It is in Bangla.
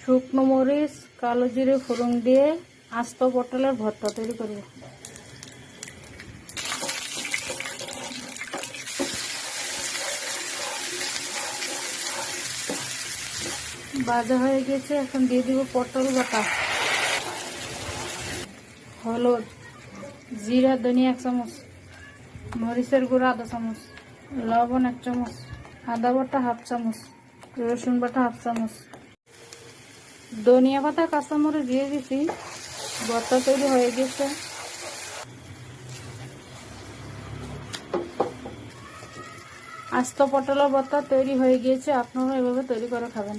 শুকনো মরিচ কালো জিরে ফোড়ন দিয়ে আস্ত পটলের ভর্তা তৈরি করব। ভাজা হয়ে গেছে, এখন দিয়ে দিব পটল বাটা, হলুদ, জিরা ধনিয়া 1 চামচ, মরিচের গুঁড়া আধা চামচ, লবণ 1 চামচ, আদা বাটা 1/2 চামচ, রসুন বাটা 1/2 চামচ, ধনিয়া পাতা কাঁচামরিচ দিয়ে দিছি। ভর্তা তৈরি হয়ে গেছে। আস্ত পটলের ভর্তা তৈরি হয়ে গিয়েছে, আপনারা এভাবে তৈরি করে খাবেন।